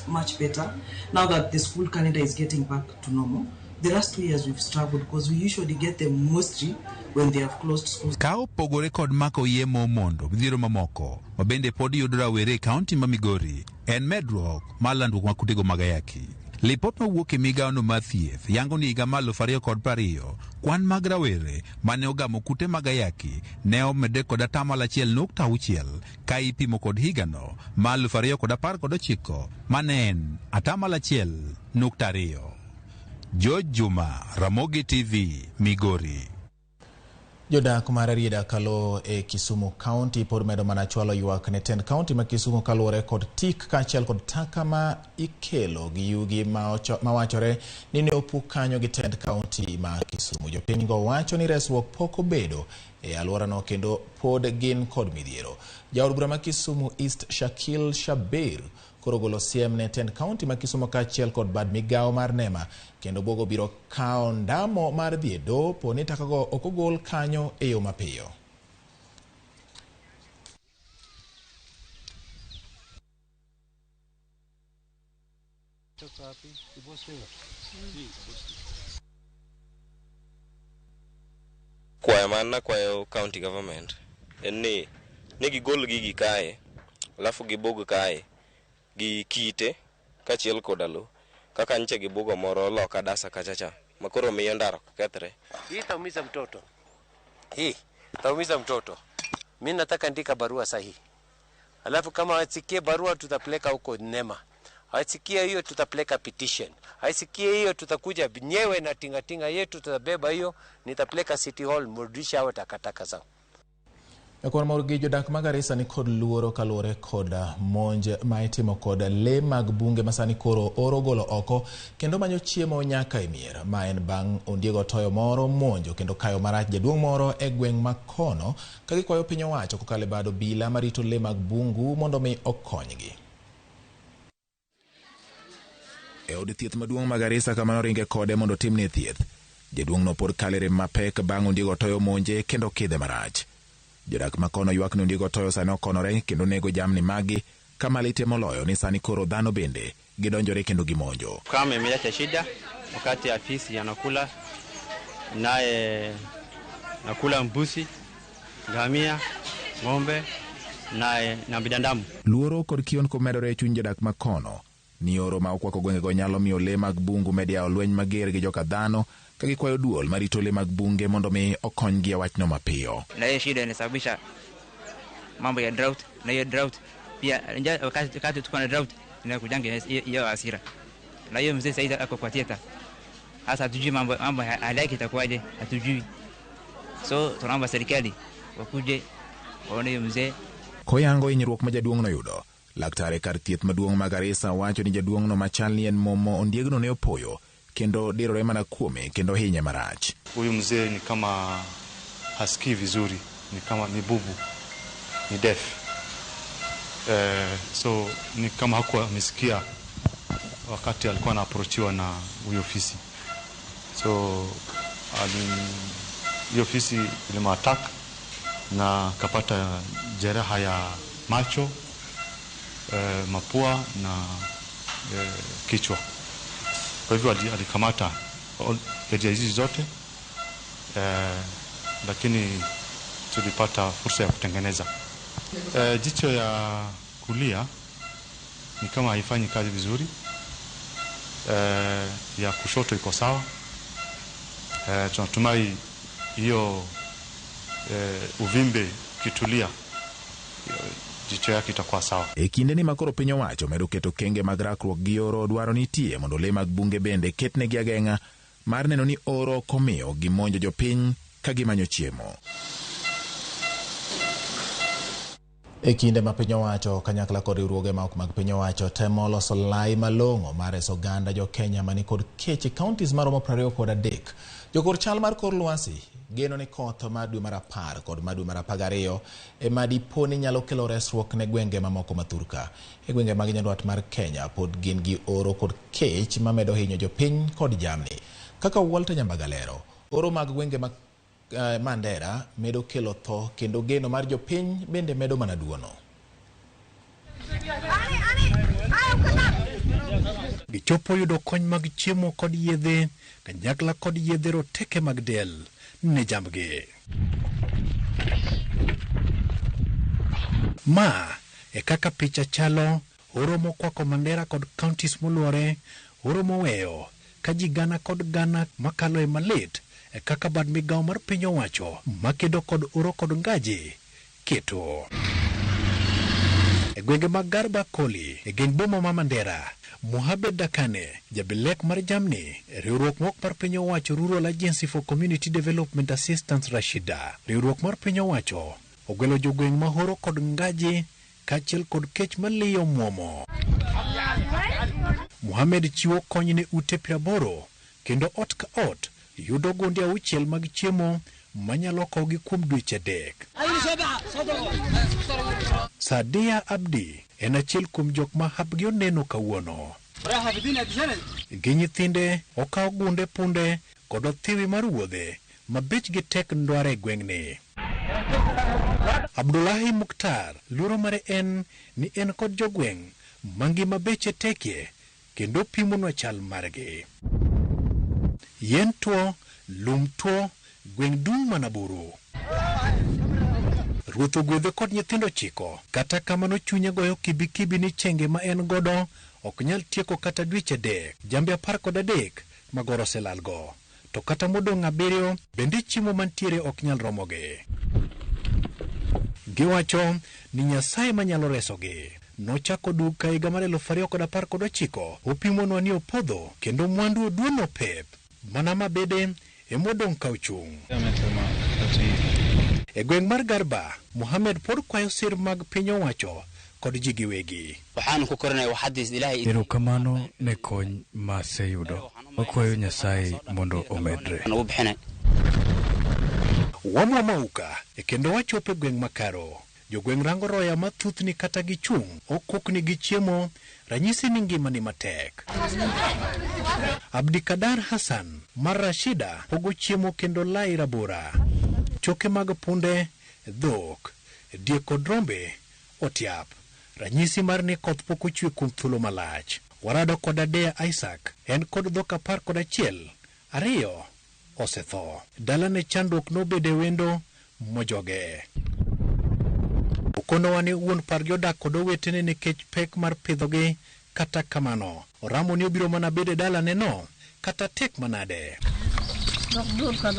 much better now that the school calendar is getting back to normal. The last 2 years we've struggled because we usually get them mostly when they have closed schools. Ka opogore kod mako yemo mondo midhiero mamoko mabende pod yudo rawere kaunti ma Migori en medruok mar landruok mag kutego mag ayaki. Lipot mawuok e migaono mar thieth yango ni higa mar 2020 kwan mag rawere mane ogamo kute mag ayaki ne omedre kod 1.6% ka ipimo kod higano mar 2019 mane en 1.2%. George Juma, Ramogi TV, Migori. Jodak mar Rieda kalo e Kisumu County pod medo mana chwalo ywak ne tend county ma Kisumu kaluwore kod tik kaachiel kod taka ma ikelo gi yugi mawachore ni ne opuk kanyo gi tend county ma Kisumu. Jopiny go wacho ni resruok pok obedo e alworano kendo pod gin kod midhiero. Jaod bura ma Kisumu East Shakil Shabir koro golo siem ne tend county ma Kisumu kaachiel kod bad migao mar Nema kendo bogo biro kao ndamo mar dhi e doho ni takago ok ogol kanyo e yo mapiyo. Kwayo mana kwayo county government en ni gigol gigi kae alafu gibog kae gi kite kachiel kodalo kaka nche gibugo moro loka dasa kachacha makoro miyo ndaro kethre. Hii taumiza mtoto. Mimi nataka andika barua sahihi. Alafu kama wasikie barua tutapeleka huko Nema. Wasikie hiyo tutapeleka petition. Wasikie hiyo tutakuja binyewe na tingatinga yetu tutabeba hiyo nitapeleka City Hall mrudisha hao takataka zao. Ekon morgi jodak mag Garissa ni kod luoro kaluwore kod monj ma itimo kod le mag bunge masani koro oro golo oko kendo manyo chiemo nyaka e mier ma en bang' ondiego toyo moro monjo kendo kayo marach jaduong' moro e gweng' ma kono ka gikwayo piny owacho kokale bado bila marito le mag bungu mondo mi okonygi. E od thieth maduong' ma Garissa kama noringe kode mondo timne thieth, jaduong' no pod kalere mapek bang' ondiego toyo monje kendo kidhe marach. Jodak makono ywak ni ondiego toyo sani okonore kendo nego jamni magi kama lite moloyo ni sani koro dhano bende gidonjore kendo gimonjo. Kama imeleta shida wakati afisi anakula naye nakula mbuzi, ngamia, ng'ombe na binadamu. Luoro kod kion komedore e chuny jodak makono ni oro ma okwako gwengego nyalo miyo le mag bungu media olweny mager gi joka dhano ka gikwayo duol marito le mag bunge mondo mi okonygi e wachno mapiyo. Na hiyo shida inasababisha mambo ya drought, na hiyo drought pia wakati tuko na drought inakujanga hiyo hasira. Na hiyo mzee sasa ako kwa theater. Hasa hatujui mambo halaki itakuwaje, hatujui. So tunaomba serikali wakuje waone hiyo mzee. Koyango hinyruok ma jaduong'no yudo, laktare kar thieth maduong' ma Garissa wacho ni jaduong'no machal ni en momo ondiegno ne opoyo kendo dirore mana kuome kendo hinye marach. Huyu mzee ni kama hasikii vizuri, ni kama ni bubu, ni deaf. So ni kama hakuwa amesikia wakati alikuwa anaapproachiwa na huyo ofisi. So hiyo ofisi ilimwattack na kapata jeraha ya macho, mapua na kichwa. Kwa hivyo alikamata area hizi zote, lakini tulipata fursa ya kutengeneza. Jicho ya kulia ni kama haifanyi kazi vizuri, ya kushoto iko sawa. Tunatumai hiyo uvimbe kitulia jicho yake itakuwa sawa. E kinde ni makoro piny owacho medo keto kenge mag rakruok gi oro dwaro nitie mondo le mag bunge bende ketnegi ageng'a mar neno ni oro komiyo gimonjo jopiny ka gimanyo chiemo. E kinde ma piny owacho kanyakla kod riwruoge ma ok mag piny owacho temo loso lai malong'o mar reso oganda jo Kenya mani kod kech e counties maromo 23, jokor chal mar kor lwasi geno ni koth mar dwe mar 10 kod mar dwe mar 12 ema diponi nyalo kelo resruok ne gwenge mamoko mathurka. E gwenge mag nyandwat mar Kenya pod gin gi oro kod kech mamedo hinyo jopiny kod jamni. Kaka Walter Nyambagalero, oro mag gwenge mag Mandera medo kelo tho kendo geno mar jopiny bende medo mana duono. Gichopo yudo kony mag chiemo kod yedhe kanyakla kod yedhe roteke mag del ne jambgi. Ma e kaka picha chalo oro mokwako Mandera kod counties moluore, oro moweyo ka ji gana kod gana makalo e malit e kaka bad migawo mar piny owacho makedo kod oro kod ngaji keto. E gwenge mag Garba Koli e geng boma ma Mandera, Mohamed Dakane, jabilek mar jamni, riwruok mok mar piny owacho Rural Agency for Community Development Assistance Rashida, riwruok mar piny owacho ogwelo jogweng' mahoro kod ngaji kachiel kod kech maliyo muomo. Mohamed chiwo kony ne ute 80 kendo ot ka ot yudo gonde 6 mag chiemo manyalo kogi kuom dweche 3. Sadia Abdi en achiel kuom jok ma hapgi oneno kawuono. Gi nyithinde okawo gunde punde kod othiwi mar wuodhe ma bechgi tek ndware e gweng'ni. Abdullahi Mukhtar luoro mare en ni en kod jogweng' mangima beche tekie kendo pimonwa chal margi. Yien tuo, lum tuo, gweng' dung' mana buru. Ruoth ogwedhe kod nyithindo chiko, kata kamano chunye goyo kibikibi ni chenge ma en godo ok nyal tieko kata dweche 3, jambe 13 magoro selalgo. To kata modong' 7 bende chiemo mantiere ok nyal romogi. Giwacho ni Nyasaye manyalo resogi. Nochako duka higa mar 2019 opimonwa ni opodho kendo mwandu oduono pep mana mabede emodong' ka ochung'. E gweng' mar Garba, Mohamed pod kwayo sir mag piny owacho kod ji giwegi. Erokamano ne kony ma seyudo. Wakwayo Nyasaye mondo omedre. Wamwa mauka e kendo wachopo e gweng' makaro. Jogweng' rango roya mathuthni kata gichung' okokni gi chiemo, ranyisi ni ngima ni matek. Abdikadar Hassan mar Rashida pogo chiemo kendo lai rabora. Choke mag punde, dhok, diek kod rombe otiap. ranyisi mar ni koth pok ochwe kuom thuolo malach. Warado kod Adea Isaac en kod dhok 11, 2 osetho. Dalane chandruok nobede wendo mojoge. Okonowa ni wuon par jodak kod owetene nikech pek mar pidhogi, kata kamano oramo ni obiro mana bede dalane no kata tek manade.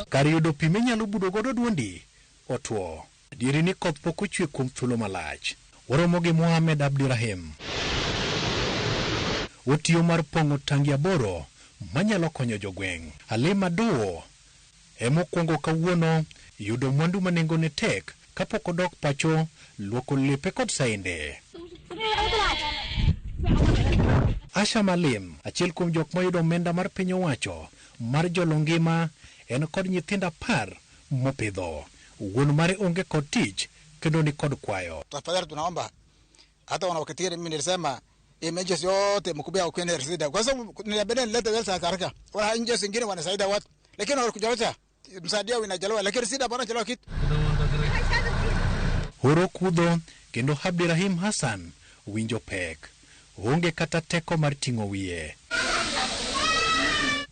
Kar yudo pi minyalo budo godo duondi otwo. Adieri ni koth pok ochwe kuom thuolo malach. Waromo gi Mohamed Abdirahim. Otiyo mar pong'o tangi 8 manyalo konyo jogweng'. Halima Duo emokwongo kawuono yudo mwandu manengone tek kapok odok pacho luoko lepe kod sainde. Asha Malim, achiel kuom jok mayudo omenda mar piny owacho mar jolo ngima, en kod nyithindo 10 mopidho. Wuon mare onge kod tich kendo ni kod kwayo. Tafadhali tunaomba hata wanaokitiri mimi nilisema emergency yote mkubwa ukwenda resida kwa sababu ninabenda nilete pesa haraka. Wala nje zingine wanasaidia watu lakini wanakujawacha msaidia winajaliwa lakini sida bana chelewa kitu. Horo kudho kendo Abdirahim Hassan winjo pek. Onge kata teko mar ting'o wiye.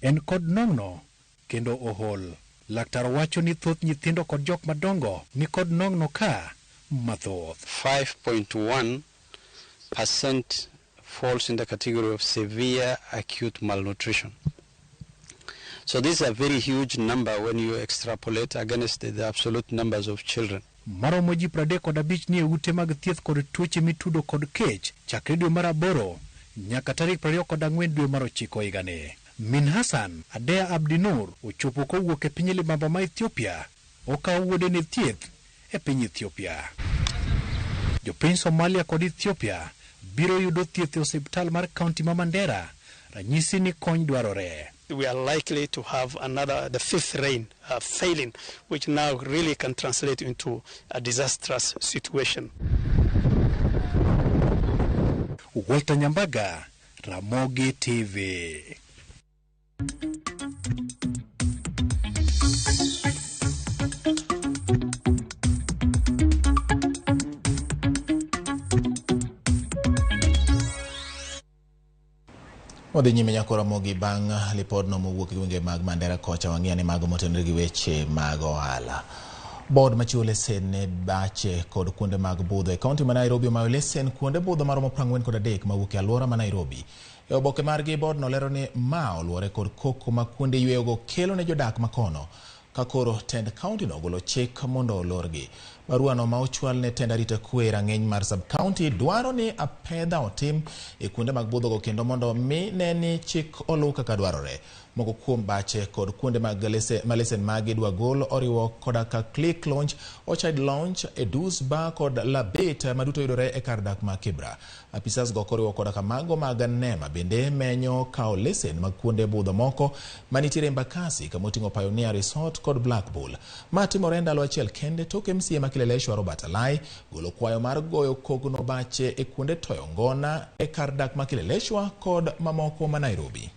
En kod nong'no kendo ohol. Laktar wacho ni thoth nyithindo kod jok madongo ni kod nong'no ka mathoth. 5.1% falls in the category of severe acute malnutrition. So this is a very huge number when you extrapolate against the absolute numbers of children. Maromo ji 35 ni ute mag thieth kod tuoche mitudo kod kech chakre dwe mar 8 nyaka tarik 24 dwe mar 9 higani. Min Hassan Adea Abdinur ochopo kowuok e piny libamba ma Ethiopia, okawo wuode ne thieth e piny Ethiopia. Jopiny Somalia kod Ethiopia biro yudo thieth e osiptal mar kaunti ma Mandera, ranyisi ni kony dwarore. We are likely to have the 5th rain failing, which now really can translate into a disastrous situation. Walter Nyambaga, Ramogi TV. Odhi nyime nyako Ramogi bang' lipodno mowuok gwenge mag Mandera kocha wang'eyo ni mago motenore gi weche mag ohala. Board machiwo lesen ne bache kod kuonde mag budho e kaunti ma Nairobi omayo lesen kuonde budho maromo 43 mawuok e alwora ma Nairobi. E oboke margi board nolero ni ma oluwore kod koko ma kuonde yweyogo kelo ne jodak makono ka koro tend kaunti no golo chik mondo olorgi. Baruano ma ochwal ne tend arita kwe rang'eny mar sub-county dwaro ni apedha otim e kuonde mag budhogo kendo mondo mi neni chik oluw kaka dwarore. Moko kuom bache kod kuonde mag lesen magi dwa gol oriwo koda ka Click Lounge, Orchard Lounge, Edus Bar kod Labet maduto yudore e kar dak ma Kibra. Apisas go koriwo koda ka mago mag Nema bende menyo kao lesen mag kuonde budho moko manitiere Mbakasi kamoting'o Pioneer Resort kod Black Bull. Matimore ndalo achiel kende tok MCA makileleshwa Robert Alai golo kwayo mar goyo kogno bache e kuonde toyo ngona e kar dak makileleshwa kod mamoko ma Nairobi.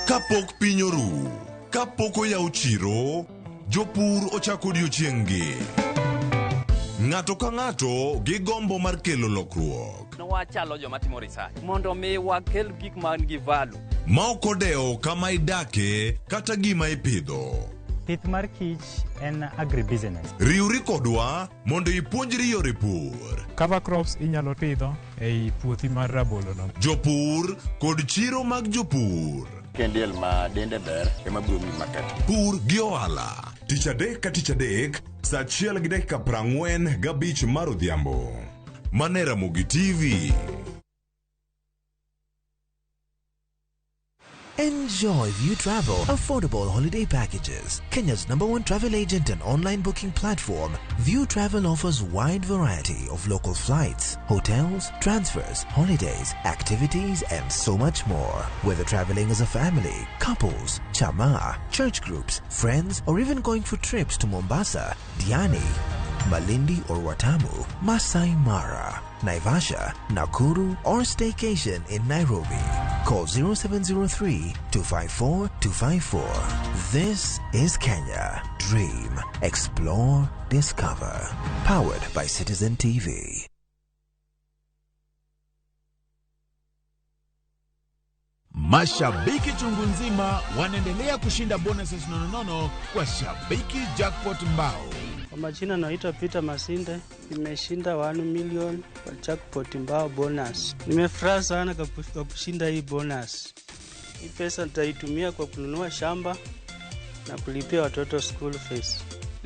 Kapok piny oru, kapok oyaw chiro, jopur ochako odiochieng'gi. Ng'ato ka ng'ato gi gombo mar kelo lokruok. Wachalo joma timo research mondo mi wakel gik man gi value. Ma ok odewo kama idake kata gima ipidho. Pith mar kich en agribusiness. Riwri kodwa mondo ipuonjri yore pur. Cover crops inyalo pidho ei puothi mar rabolo no. Jopur kod chiro mag jopur. Kendiel ma dende ber ema biro mi market. Pur gi ohala. Tich adek ka tich adek, saa 1:45 mar odhiambo. Mane Ramogi TV. Enjoy View Travel affordable holiday packages. Kenya's #1 travel agent and online booking platform, View Travel offers wide variety of local flights, hotels, transfers, holidays, activities, and so much more. Whether traveling as a family, couples, chama, church groups, friends, or even going for trips to Mombasa, Diani, Malindi or Watamu, Masai Mara, Naivasha, Nakuru, or staycation in Nairobi. Call 0703-254-254. This is Kenya. Dream, explore, discover. Powered by Citizen TV. Mashabiki chungu nzima wanaendelea kushinda bonuses nononono kwa Shabiki Jackpot Mbao. Kwa majina naitwa Peter Masinde, nimeshinda 1 million kwa Jackpot Mbao bonus. Nimefurahi sana kwa kushinda hii bonus. Hii pesa nitaitumia kwa kununua shamba na kulipia watoto school fees.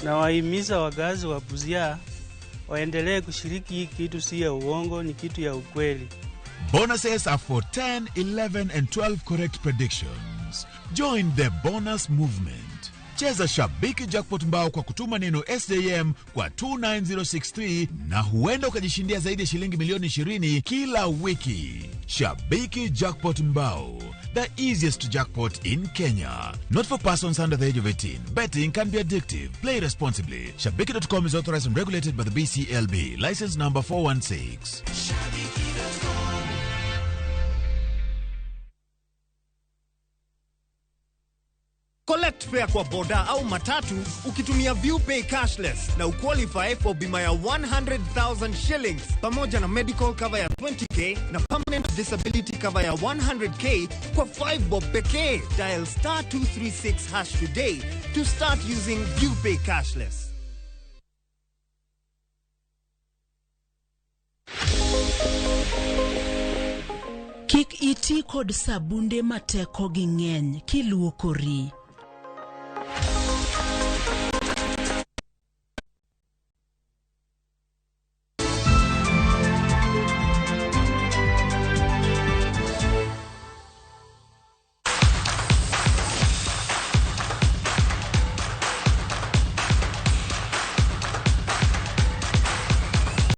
Na wahimiza wagazi wa Busia waendelee kushiriki hii kitu, si ya uongo, ni kitu ya ukweli. Bonuses are for 10, 11 and 12 correct predictions. Join the bonus movement. Cheza Shabiki Jackpot Mbao kwa kutuma neno SJM kwa 29063 na huenda ukajishindia zaidi ya shilingi milioni 20 kila wiki. Shabiki Jackpot Mbao, the easiest jackpot in Kenya. Not for persons under the age of 18. Betting can be addictive. Play responsibly. Shabiki.com is authorized and regulated by the BCLB. License number 416. Collect fare kwa boda au matatu ukitumia ViewPay cashless na uqualify for bima ya 100,000 shillings pamoja na medical cover ya 20k na permanent disability cover ya 100k kwa 5 bob pekee. Dial *236# today to start using ViewPay cashless. Kik iti kod sabunde mateko gi ng'eny kiluokori.